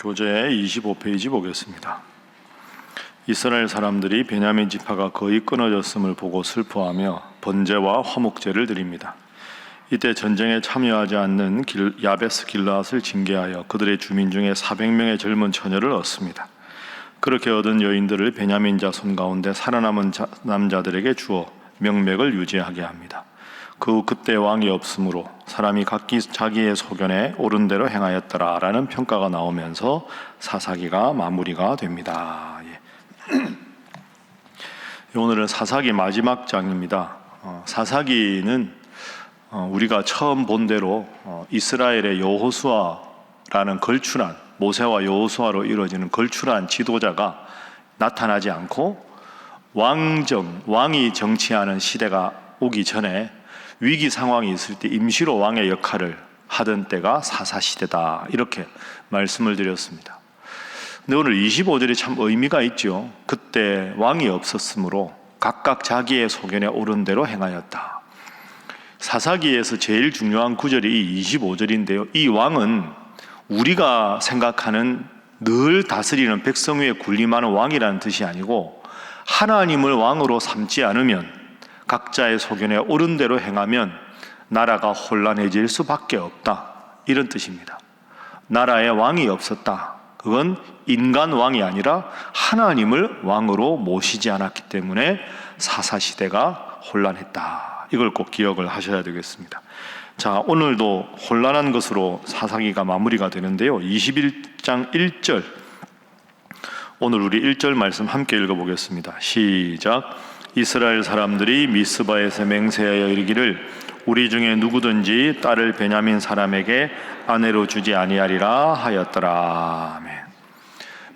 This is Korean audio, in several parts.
교재 25페이지 보겠습니다. 이스라엘 사람들이 베냐민 지파가 거의 끊어졌음을 보고 슬퍼하며 번제와 화목제를 드립니다. 이때 전쟁에 참여하지 않는 야베스 길르앗을 징계하여 그들의 주민 중에 400명의 젊은 처녀를 얻습니다. 그렇게 얻은 여인들을 베냐민 자손 가운데 살아남은 남자들에게 주어 명맥을 유지하게 합니다. 그때 왕이 없으므로 사람이 각기 자기의 소견에 옳은 대로 행하였더라라는 평가가 나오면서 사사기가 마무리가 됩니다. 오늘은 사사기 마지막 장입니다. 사사기는 우리가 처음 본 대로 이스라엘의 여호수아라는 걸출한, 모세와 여호수아로 이루어지는 걸출한 지도자가 나타나지 않고 왕이 정치하는 시대가 오기 전에 위기 상황이 있을 때 임시로 왕의 역할을 하던 때가 사사시대다, 이렇게 말씀을 드렸습니다. 근데 오늘 25절이 참 의미가 있죠. 그때 왕이 없었으므로 각각 자기의 소견에 옳은 대로 행하였다. 사사기에서 제일 중요한 구절이 이 25절인데요. 이 왕은 우리가 생각하는 늘 다스리는 백성 위에 군림하는 왕이라는 뜻이 아니고, 하나님을 왕으로 삼지 않으면, 각자의 소견에 옳은 대로 행하면 나라가 혼란해질 수밖에 없다, 이런 뜻입니다. 나라에 왕이 없었다. 그건 인간 왕이 아니라 하나님을 왕으로 모시지 않았기 때문에 사사시대가 혼란했다. 이걸 꼭 기억을 하셔야 되겠습니다. 자, 오늘도 혼란한 것으로 사사기가 마무리가 되는데요. 21장 1절, 오늘 우리 1절 말씀 함께 읽어보겠습니다. 시작. 이스라엘 사람들이 미스바에서 맹세하여 이르기를 우리 중에 누구든지 딸을 베냐민 사람에게 아내로 주지 아니하리라 하였더라. 아멘.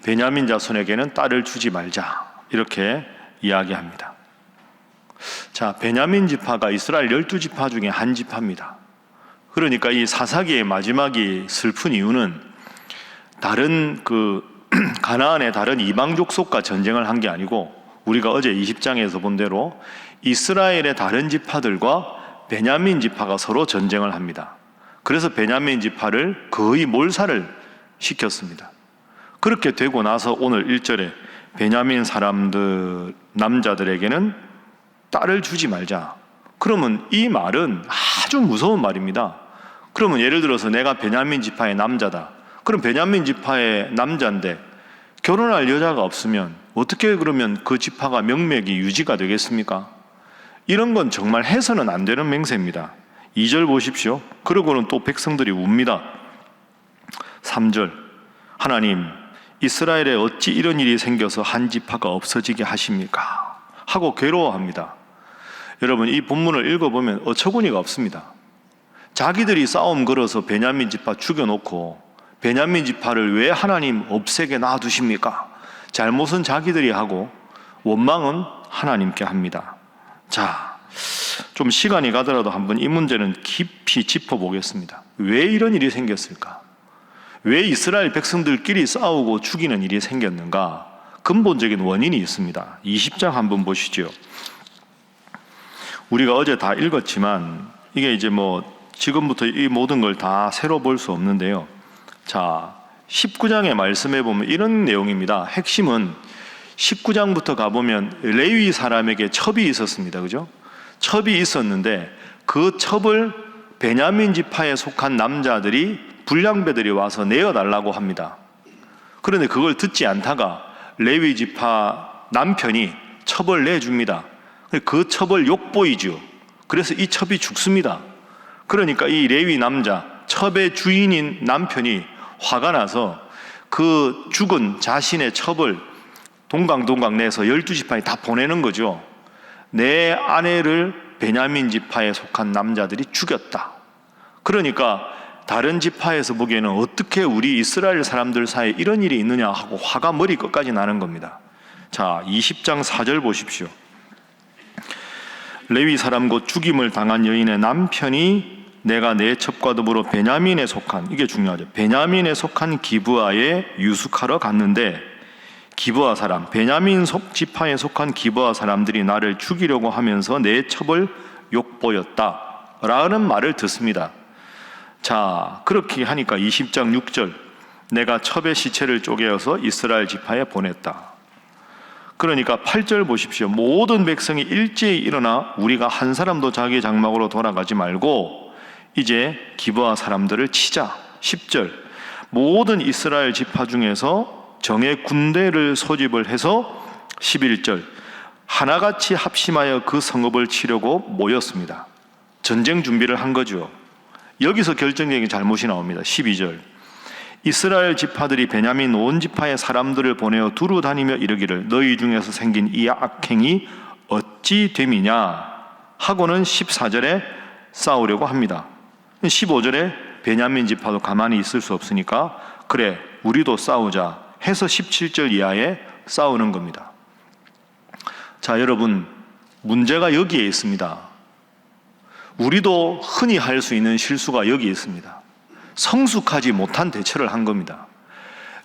베냐민 자손에게는 딸을 주지 말자, 이렇게 이야기합니다. 자, 베냐민 지파가 이스라엘 12지파 중에 한 지파입니다. 그러니까 이 사사기의 마지막이 슬픈 이유는 다른 가나안의 다른 이방 족속과 전쟁을 한 게 아니고, 우리가 어제 20장에서 본 대로 이스라엘의 다른 지파들과 베냐민 지파가 서로 전쟁을 합니다. 그래서 베냐민 지파를 거의 몰살을 시켰습니다. 그렇게 되고 나서 오늘 1절에 베냐민 사람들, 남자들에게는 딸을 주지 말자. 그러면 이 말은 아주 무서운 말입니다. 그러면 예를 들어서 내가 베냐민 지파의 남자다. 그럼 베냐민 지파의 남자인데 결혼할 여자가 없으면 어떻게 그러면 그 지파가 명맥이 유지가 되겠습니까? 이런 건 정말 해서는 안 되는 맹세입니다. 2절 보십시오. 그러고는 또 백성들이 웁니다. 3절, 하나님, 이스라엘에 어찌 이런 일이 생겨서 한 지파가 없어지게 하십니까? 하고 괴로워합니다. 여러분, 이 본문을 읽어보면 어처구니가 없습니다. 자기들이 싸움 걸어서 베냐민 지파 죽여놓고 베냐민 지파를 왜 하나님 없애게 놔두십니까? 잘못은 자기들이 하고 원망은 하나님께 합니다. 자, 좀 시간이 가더라도 한번 이 문제는 깊이 짚어보겠습니다. 왜 이런 일이 생겼을까? 왜 이스라엘 백성들끼리 싸우고 죽이는 일이 생겼는가? 근본적인 원인이 있습니다. 20장 한번 보시죠. 우리가 어제 다 읽었지만 이게 이제 지금부터 이 모든 걸 다 새로 볼 수 없는데요. 자, 19장의 말씀에 보면 이런 내용입니다. 핵심은 19장부터 가보면 레위 사람에게 첩이 있었습니다. 그죠? 첩이 있었는데 그 첩을 베냐민 지파에 속한 남자들이, 불량배들이 와서 내어달라고 합니다. 그런데 그걸 듣지 않다가 레위 지파 남편이 첩을 내줍니다. 그 첩을 욕보이죠. 그래서 이 첩이 죽습니다. 그러니까 이 레위 남자, 첩의 주인인 남편이 화가 나서 그 죽은 자신의 첩을 동강 내서 12지파에 다 보내는 거죠. 내 아내를 베냐민 지파에 속한 남자들이 죽였다. 그러니까 다른 지파에서 보기에는 어떻게 우리 이스라엘 사람들 사이에 이런 일이 있느냐 하고 화가 머리 끝까지 나는 겁니다. 자, 20장 4절 보십시오. 레위 사람 곧 죽임을 당한 여인의 남편이 내가 내 첩과 더불어 베냐민에 속한, 이게 중요하죠, 베냐민에 속한 기브아에 유숙하러 갔는데 기브아 사람, 베냐민 지파에 속한 기브아 사람들이 나를 죽이려고 하면서 내 첩을 욕보였다 라는 말을 듣습니다. 자, 그렇게 하니까 20장 6절, 내가 첩의 시체를 쪼개어서 이스라엘 지파에 보냈다. 그러니까 8절 보십시오. 모든 백성이 일제히 일어나 우리가 한 사람도 자기 장막으로 돌아가지 말고 이제 기브아 사람들을 치자. 10절 모든 이스라엘 지파 중에서 정예 군대를 소집을 해서 11절 하나같이 합심하여 그 성읍을 치려고 모였습니다. 전쟁 준비를 한 거죠. 여기서 결정적인 잘못이 나옵니다. 12절 이스라엘 지파들이 베냐민 온 지파의 사람들을 보내어 두루 다니며 이르기를 너희 중에서 생긴 이 악행이 어찌 됨이냐 하고는 14절에 싸우려고 합니다. 15절에 베냐민 지파도 가만히 있을 수 없으니까 그래 우리도 싸우자 해서 17절 이하에 싸우는 겁니다. 자, 여러분, 문제가 여기에 있습니다. 우리도 흔히 할 수 있는 실수가 여기에 있습니다. 성숙하지 못한 대처를 한 겁니다.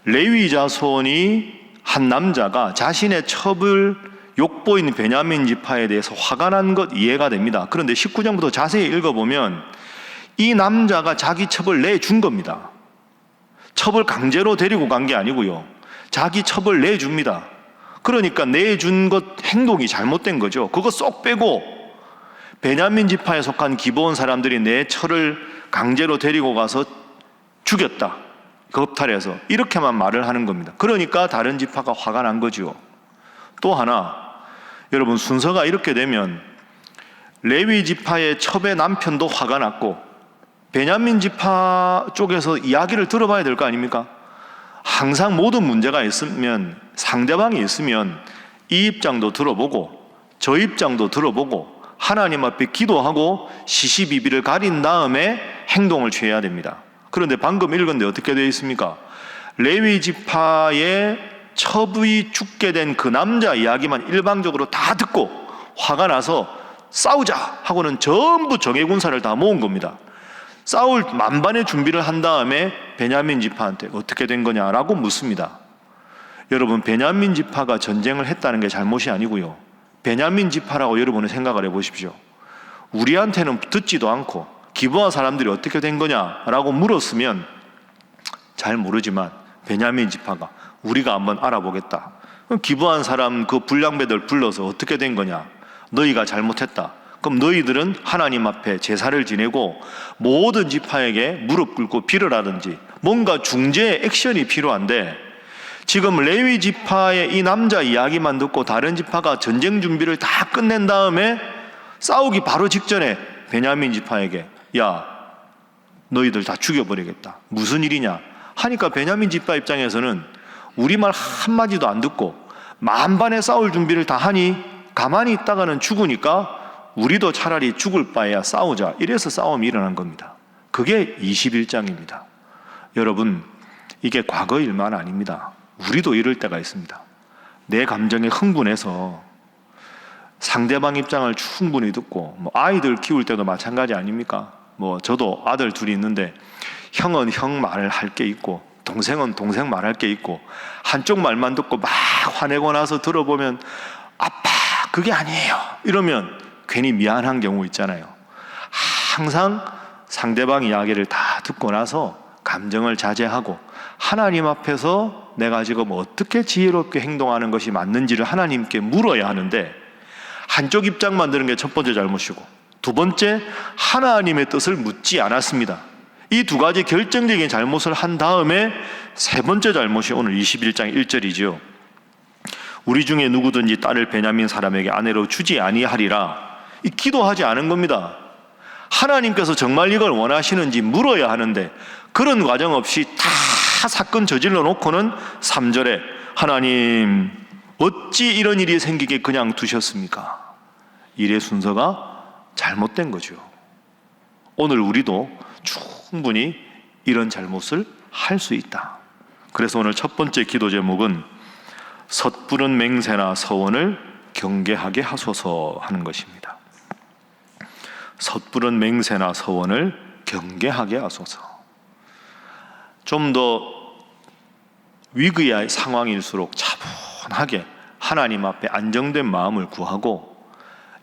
레위 자손이 한 남자가 자신의 첩을 욕보인 베냐민 지파에 대해서 화가 난 것 이해가 됩니다. 그런데 19장부터 자세히 읽어보면 이 남자가 자기 첩을 내준 겁니다. 첩을 강제로 데리고 간 게 아니고요. 자기 첩을 내줍니다. 그러니까 내준 것 행동이 잘못된 거죠. 그거 쏙 빼고 베냐민 지파에 속한 기브온 사람들이 내 첩을 강제로 데리고 가서 죽였다. 겁탈해서 이렇게만 말을 하는 겁니다. 그러니까 다른 지파가 화가 난 거죠. 또 하나, 여러분 순서가 이렇게 되면 레위 지파의 첩의 남편도 화가 났고 베냐민 지파 쪽에서 이야기를 들어봐야 될 거 아닙니까? 항상 모든 문제가 있으면 상대방이 있으면 이 입장도 들어보고 저 입장도 들어보고 하나님 앞에 기도하고 시시비비를 가린 다음에 행동을 취해야 됩니다. 그런데 방금 읽었는데 어떻게 되어 있습니까? 레위 지파의 첩이 죽게 된 그 남자 이야기만 일방적으로 다 듣고 화가 나서 싸우자 하고는 전부 정예군사를 다 모은 겁니다. 싸울 만반의 준비를 한 다음에 베냐민 지파한테 어떻게 된 거냐라고 묻습니다. 여러분, 베냐민 지파가 전쟁을 했다는 게 잘못이 아니고요. 베냐민 지파라고 여러분은 생각을 해보십시오. 우리한테는 듣지도 않고 기브아 사람들이 어떻게 된 거냐라고 물었으면 잘 모르지만 베냐민 지파가 우리가 한번 알아보겠다. 기브한 사람 그 불량배들 불러서 어떻게 된 거냐? 너희가 잘못했다. 그럼 너희들은 하나님 앞에 제사를 지내고 모든 지파에게 무릎 꿇고 비를 하든지 뭔가 중재 액션이 필요한데 지금 레위 지파의 이 남자 이야기만 듣고 다른 지파가 전쟁 준비를 다 끝낸 다음에 싸우기 바로 직전에 베냐민 지파에게 야, 너희들 다 죽여버리겠다. 무슨 일이냐? 하니까 베냐민 지파 입장에서는 우리말 한마디도 안 듣고 만반의 싸울 준비를 다 하니 가만히 있다가는 죽으니까 우리도 차라리 죽을 바에야 싸우자. 이래서 싸움이 일어난 겁니다. 그게 21장입니다. 여러분, 이게 과거 일만 아닙니다. 우리도 이럴 때가 있습니다. 내 감정에 흥분해서 상대방 입장을 충분히 듣고 아이들 키울 때도 마찬가지 아닙니까? 저도 아들 둘이 있는데 형은 형 말을 할 게 있고 동생은 동생 말할 게 있고 한쪽 말만 듣고 막 화내고 나서 들어보면 아빠 그게 아니에요 이러면 괜히 미안한 경우 있잖아요. 항상 상대방 이야기를 다 듣고 나서 감정을 자제하고 하나님 앞에서 내가 지금 어떻게 지혜롭게 행동하는 것이 맞는지를 하나님께 물어야 하는데 한쪽 입장만 드는 게 첫 번째 잘못이고 두 번째 하나님의 뜻을 묻지 않았습니다. 이 두 가지 결정적인 잘못을 한 다음에 세 번째 잘못이 오늘 21장 1절이지요. 우리 중에 누구든지 딸을 베냐민 사람에게 아내로 주지 아니하리라. 이 기도하지 않은 겁니다. 하나님께서 정말 이걸 원하시는지 물어야 하는데 그런 과정 없이 다 사건 저질러 놓고는 3절에 하나님 어찌 이런 일이 생기게 그냥 두셨습니까? 일의 순서가 잘못된 거죠. 오늘 우리도 충분히 이런 잘못을 할 수 있다. 그래서 오늘 첫 번째 기도 제목은 섣부른 맹세나 서원을 경계하게 하소서 하는 것입니다. 섣부른 맹세나 서원을 경계하게 하소서. 좀 더 위기의 상황일수록 차분하게 하나님 앞에 안정된 마음을 구하고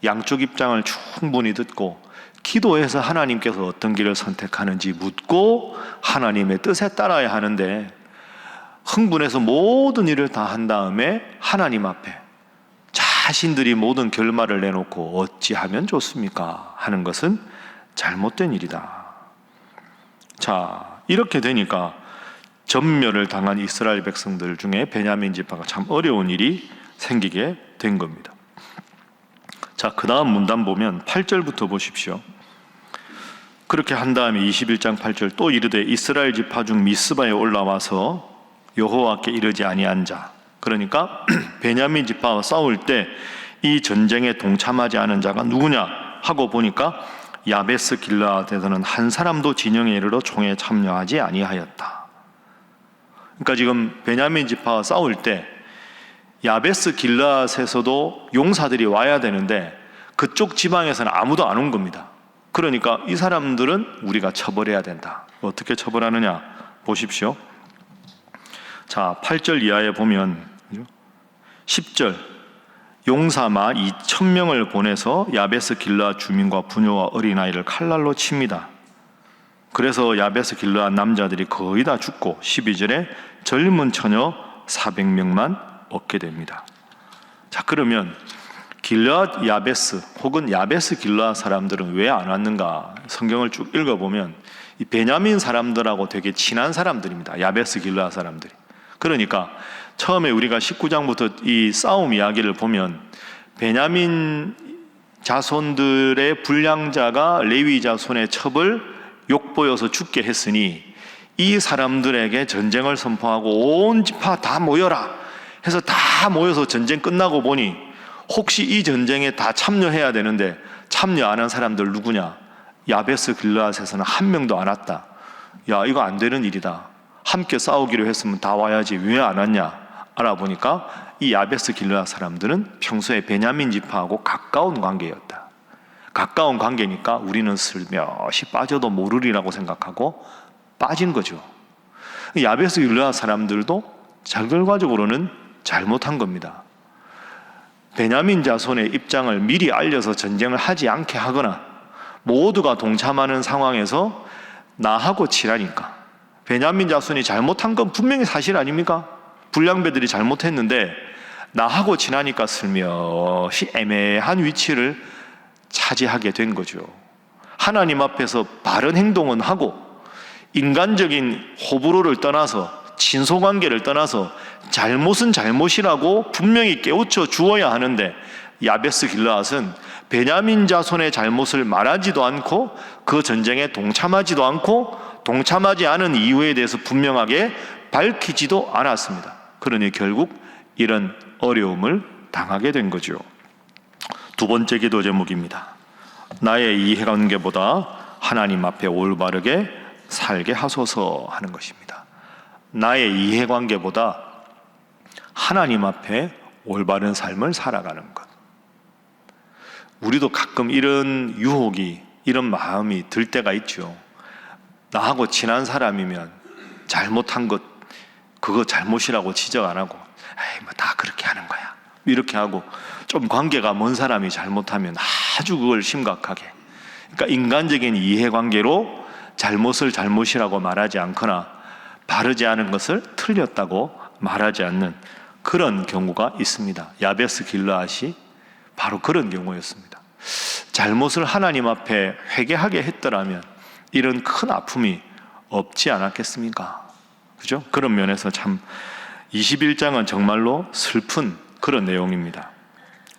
양쪽 입장을 충분히 듣고 기도해서 하나님께서 어떤 길을 선택하는지 묻고 하나님의 뜻에 따라야 하는데 흥분해서 모든 일을 다 한 다음에 하나님 앞에 자신들이 모든 결말을 내놓고 어찌하면 좋습니까? 하는 것은 잘못된 일이다. 자, 이렇게 되니까 전멸을 당한 이스라엘 백성들 중에 베냐민 지파가 참 어려운 일이 생기게 된 겁니다. 자, 그 다음 문단 보면 8절부터 보십시오. 그렇게 한 다음에 21장 8절, 또 이르되 이스라엘 지파 중 미스바에 올라와서 여호와께 이르지 아니한 자, 그러니까 베냐민 지파와 싸울 때 이 전쟁에 동참하지 않은 자가 누구냐 하고 보니까 야베스 길르앗에서는 한 사람도 진영에 이르러 총에 참여하지 아니하였다. 그러니까 지금 베냐민 지파와 싸울 때 야베스 길르앗에서도 용사들이 와야 되는데 그쪽 지방에서는 아무도 안 온 겁니다. 그러니까 이 사람들은 우리가 처벌해야 된다. 어떻게 처벌하느냐 보십시오. 자, 8절 이하에 보면 10절, 용사 마 2,000명을 보내서 야베스 길르앗 주민과 부녀와 어린아이를 칼날로 칩니다. 그래서 야베스 길르앗 남자들이 거의 다 죽고 12절에 젊은 처녀 400명만 얻게 됩니다. 자, 그러면 길르앗 야베스 혹은 야베스 길르앗 사람들은 왜 안 왔는가? 성경을 쭉 읽어보면 이 베냐민 사람들하고 되게 친한 사람들입니다. 야베스 길르앗 사람들이. 그러니까 처음에 우리가 19장부터 이 싸움 이야기를 보면 베냐민 자손들의 불량자가 레위 자손의 첩을 욕보여서 죽게 했으니 이 사람들에게 전쟁을 선포하고 온 지파 다 모여라 해서 다 모여서 전쟁 끝나고 보니 혹시 이 전쟁에 다 참여해야 되는데 참여 안 한 사람들 누구냐? 야베스 길르앗에서는 한 명도 안 왔다. 야, 이거 안 되는 일이다. 함께 싸우기로 했으면 다 와야지 왜 안 왔냐? 알아보니까 이 야베스 길르앗 사람들은 평소에 베냐민 지파하고 가까운 관계였다. 가까운 관계니까 우리는 슬며시 빠져도 모르리라고 생각하고 빠진 거죠. 야베스 길르앗 사람들도 결과적으로는 잘못한 겁니다. 베냐민 자손의 입장을 미리 알려서 전쟁을 하지 않게 하거나 모두가 동참하는 상황에서 나하고 치라니까. 베냐민 자손이 잘못한 건 분명히 사실 아닙니까? 불량배들이 잘못했는데 나하고 친하니까 슬며시 애매한 위치를 차지하게 된 거죠. 하나님 앞에서 바른 행동은 하고 인간적인 호불호를 떠나서 친소관계를 떠나서 잘못은 잘못이라고 분명히 깨우쳐 주어야 하는데 야베스 길르앗은 베냐민 자손의 잘못을 말하지도 않고 그 전쟁에 동참하지도 않고 동참하지 않은 이유에 대해서 분명하게 밝히지도 않았습니다. 그러니 결국 이런 어려움을 당하게 된 거죠. 두 번째 기도 제목입니다. 나의 이해관계보다 하나님 앞에 올바르게 살게 하소서 하는 것입니다. 나의 이해관계보다 하나님 앞에 올바른 삶을 살아가는 것. 우리도 가끔 이런 유혹이, 이런 마음이 들 때가 있죠. 나하고 친한 사람이면 잘못한 것, 그거 잘못이라고 지적 안 하고, 에이, 뭐 다 그렇게 하는 거야. 이렇게 하고, 좀 관계가 먼 사람이 잘못하면 아주 그걸 심각하게. 그러니까 인간적인 이해관계로 잘못을 잘못이라고 말하지 않거나, 바르지 않은 것을 틀렸다고 말하지 않는 그런 경우가 있습니다. 야베스 길르앗이 바로 그런 경우였습니다. 잘못을 하나님 앞에 회개하게 했더라면 이런 큰 아픔이 없지 않았겠습니까? 그죠? 그런 면에서 참 21장은 정말로 슬픈 그런 내용입니다.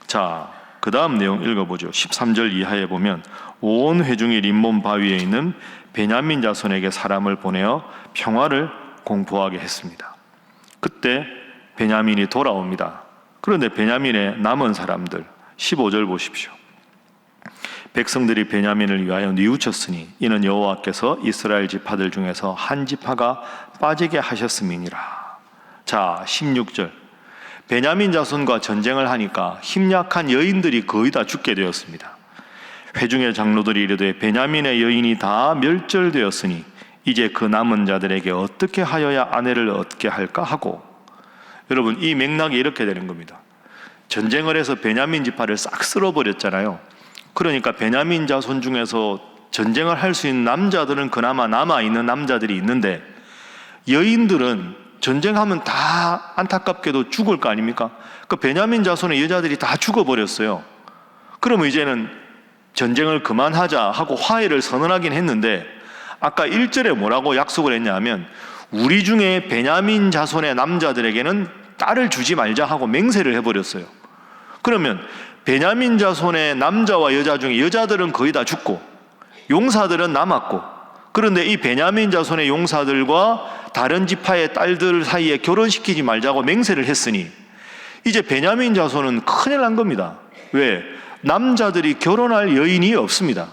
자, 그 다음 내용 읽어보죠. 13절 이하에 보면 온 회중이 림몬 바위에 있는 베냐민 자손에게 사람을 보내어 평화를 공포하게 했습니다. 그때 베냐민이 돌아옵니다. 그런데 베냐민의 남은 사람들 15절 보십시오. 백성들이 베냐민을 위하여 뉘우쳤으니 이는 여호와께서 이스라엘 지파들 중에서 한 지파가 빠지게 하셨음이니라. 자, 16절. 베냐민 자손과 전쟁을 하니까 힘약한 여인들이 거의 다 죽게 되었습니다. 회중의 장로들이 이르되 베냐민의 여인이 다 멸절되었으니 이제 그 남은 자들에게 어떻게 하여야 아내를 얻게 할까 하고. 여러분, 이 맥락이 이렇게 되는 겁니다. 전쟁을 해서 베냐민 지파를 싹 쓸어버렸잖아요. 그러니까 베냐민 자손 중에서 전쟁을 할 수 있는 남자들은 그나마 남아있는 남자들이 있는데 여인들은 전쟁하면 다 안타깝게도 죽을 거 아닙니까? 그 베냐민 자손의 여자들이 다 죽어버렸어요. 그러면 이제는 전쟁을 그만하자 하고 화해를 선언하긴 했는데, 아까 1절에 뭐라고 약속을 했냐면 우리 중에 베냐민 자손의 남자들에게는 딸을 주지 말자 하고 맹세를 해버렸어요. 그러면 베냐민 자손의 남자와 여자 중에 여자들은 거의 다 죽고 용사들은 남았고, 그런데 이 베냐민 자손의 용사들과 다른 지파의 딸들 사이에 결혼시키지 말자고 맹세를 했으니 이제 베냐민 자손은 큰일 난 겁니다. 왜? 남자들이 결혼할 여인이 없습니다.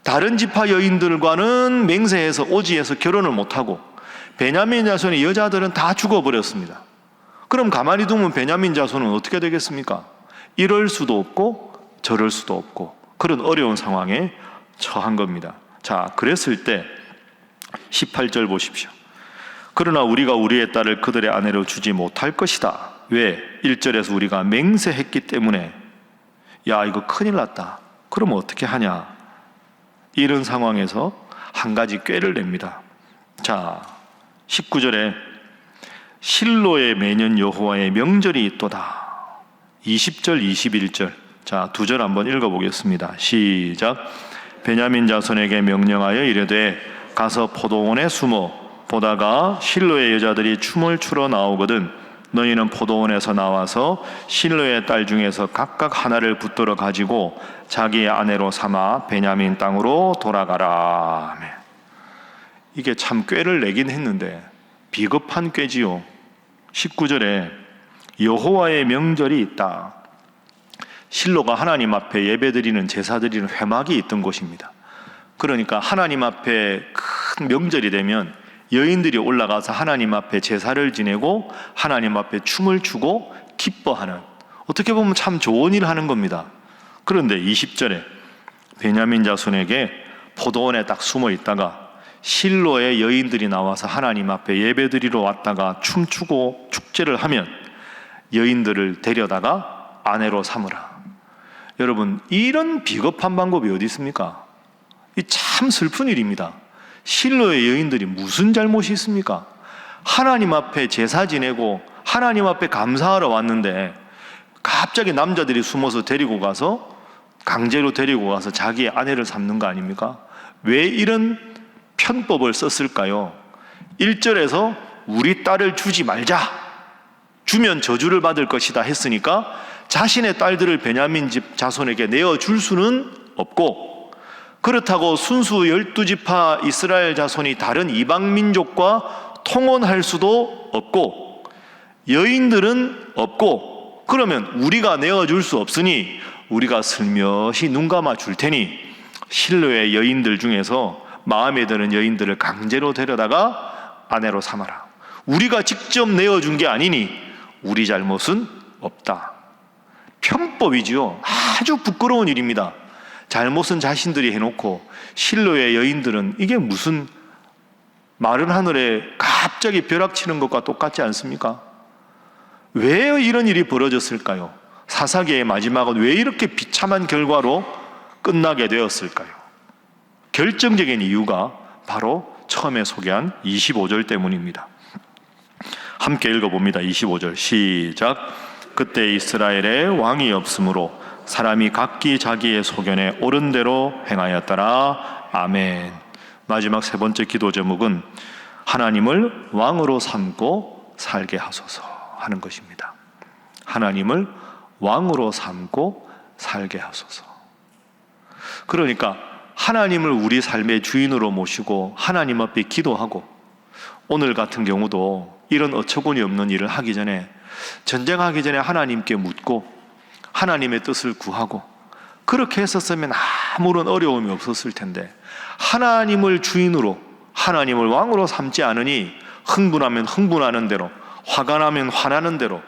다른 지파 여인들과는 맹세해서 오지에서 결혼을 못하고 베냐민 자손의 여자들은 다 죽어버렸습니다. 그럼 가만히 두면 베냐민 자손은 어떻게 되겠습니까? 이럴 수도 없고 저럴 수도 없고 그런 어려운 상황에 처한 겁니다. 자, 그랬을 때 18절 보십시오. 그러나 우리가 우리의 딸을 그들의 아내로 주지 못할 것이다. 왜? 1절에서 우리가 맹세했기 때문에. 야, 이거 큰일 났다. 그럼 어떻게 하냐? 이런 상황에서 한 가지 꾀를 냅니다. 자, 19절에 실로에 매년 여호와의 명절이 있도다. 20절, 21절. 자, 두 절 한번 읽어보겠습니다. 시작. 베냐민 자손에게 명령하여 이르되 가서 포도원에 숨어 보다가 실로의 여자들이 춤을 추러 나오거든 너희는 포도원에서 나와서 실로의 딸 중에서 각각 하나를 붙들어 가지고 자기의 아내로 삼아 베냐민 땅으로 돌아가라. 이게 참 꾀를 내긴 했는데 비겁한 꾀지요. 19절에 여호와의 명절이 있다. 실로가 하나님 앞에 예배드리는 제사드리는 회막이 있던 곳입니다. 그러니까 하나님 앞에 큰 명절이 되면 여인들이 올라가서 하나님 앞에 제사를 지내고 하나님 앞에 춤을 추고 기뻐하는, 어떻게 보면 참 좋은 일을 하는 겁니다. 그런데 20절에 베냐민 자손에게 포도원에 딱 숨어 있다가 실로의 여인들이 나와서 하나님 앞에 예배드리러 왔다가 춤추고 축제를 하면 여인들을 데려다가 아내로 삼으라. 여러분, 이런 비겁한 방법이 어디 있습니까? 이 참 슬픈 일입니다. 실로의 여인들이 무슨 잘못이 있습니까? 하나님 앞에 제사 지내고 하나님 앞에 감사하러 왔는데 갑자기 남자들이 숨어서 데리고 가서 강제로 데리고 가서 자기의 아내를 삼는 거 아닙니까? 왜 이런 편법을 썼을까요? 1절에서 우리 딸을 주지 말자, 주면 저주를 받을 것이다 했으니까 자신의 딸들을 베냐민 집 자손에게 내어줄 수는 없고, 그렇다고 순수 12지파 이스라엘 자손이 다른 이방 민족과 통혼할 수도 없고 여인들은 없고, 그러면 우리가 내어줄 수 없으니 우리가 슬며시 눈 감아 줄 테니 실로의 여인들 중에서 마음에 드는 여인들을 강제로 데려다가 아내로 삼아라. 우리가 직접 내어준 게 아니니 우리 잘못은 없다. 편법이지요. 아주 부끄러운 일입니다. 잘못은 자신들이 해놓고 실로의 여인들은 이게 무슨 마른 하늘에 갑자기 벼락치는 것과 똑같지 않습니까? 왜 이런 일이 벌어졌을까요? 사사기의 마지막은 왜 이렇게 비참한 결과로 끝나게 되었을까요? 결정적인 이유가 바로 처음에 소개한 25절 때문입니다. 함께 읽어봅니다. 25절 시작. 그때 이스라엘에 왕이 없으므로 사람이 각기 자기의 소견에 옳은 대로 행하였더라. 아멘. 마지막 세 번째 기도 제목은 하나님을 왕으로 삼고 살게 하소서 하는 것입니다. 하나님을 왕으로 삼고 살게 하소서. 그러니까 하나님을 우리 삶의 주인으로 모시고 하나님 앞에 기도하고, 오늘 같은 경우도 이런 어처구니 없는 일을 하기 전에, 전쟁하기 전에 하나님께 묻고 하나님의 뜻을 구하고, 그렇게 했었으면 아무런 어려움이 없었을 텐데 하나님을 주인으로, 하나님을 왕으로 삼지 않으니 흥분하면 흥분하는 대로, 화가 나면 화나는 대로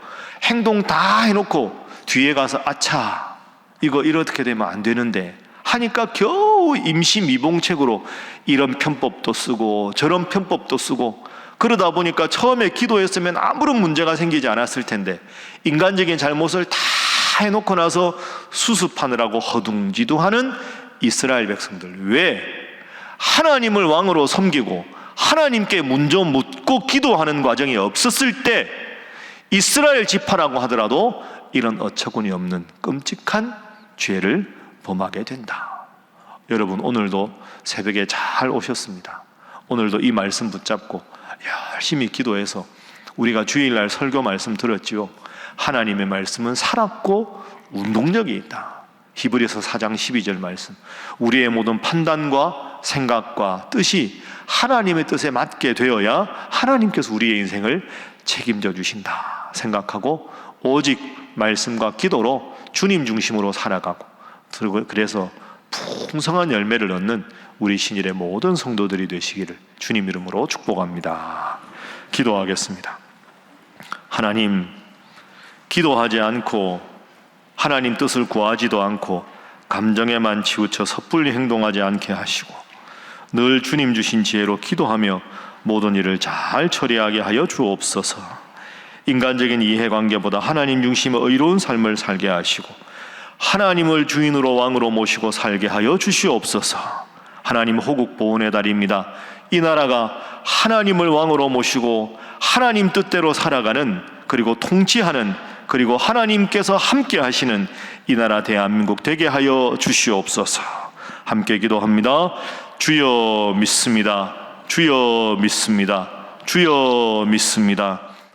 행동 다 해놓고 뒤에 가서 아차 이거 이렇게 되면 안 되는데 하니까 겨우 임시미봉책으로 이런 편법도 쓰고 저런 편법도 쓰고, 그러다 보니까 처음에 기도했으면 아무런 문제가 생기지 않았을 텐데 인간적인 잘못을 다 해놓고 나서 수습하느라고 허둥지둥하는 이스라엘 백성들. 왜? 하나님을 왕으로 섬기고 하나님께 먼저 묻고 기도하는 과정이 없었을 때 이스라엘 지파라고 하더라도 이런 어처구니 없는 끔찍한 죄를 범하게 된다. 여러분, 오늘도 새벽에 잘 오셨습니다. 오늘도 이 말씀 붙잡고 열심히 기도해서 우리가 주일날 설교 말씀 들었지요. 하나님의 말씀은 살았고 운동력이 있다. 히브리서 4장 12절 말씀. 우리의 모든 판단과 생각과 뜻이 하나님의 뜻에 맞게 되어야 하나님께서 우리의 인생을 책임져 주신다 생각하고 오직 말씀과 기도로 주님 중심으로 살아가고, 그래서 풍성한 열매를 얻는 우리 신일의 모든 성도들이 되시기를 주님 이름으로 축복합니다. 기도하겠습니다. 하나님, 기도하지 않고 하나님 뜻을 구하지도 않고 감정에만 치우쳐 섣불리 행동하지 않게 하시고 늘 주님 주신 지혜로 기도하며 모든 일을 잘 처리하게 하여 주옵소서. 인간적인 이해관계보다 하나님 중심의 의로운 삶을 살게 하시고 하나님을 주인으로 왕으로 모시고 살게 하여 주시옵소서. 하나님, 호국 보훈의 달입니다. 이 나라가 하나님을 왕으로 모시고 하나님 뜻대로 살아가는, 그리고 통치하는, 그리고 하나님께서 함께 하시는 이 나라 대한민국 되게 하여 주시옵소서. 함께 기도합니다. 주여 믿습니다. 주여 믿습니다. 주여 믿습니다.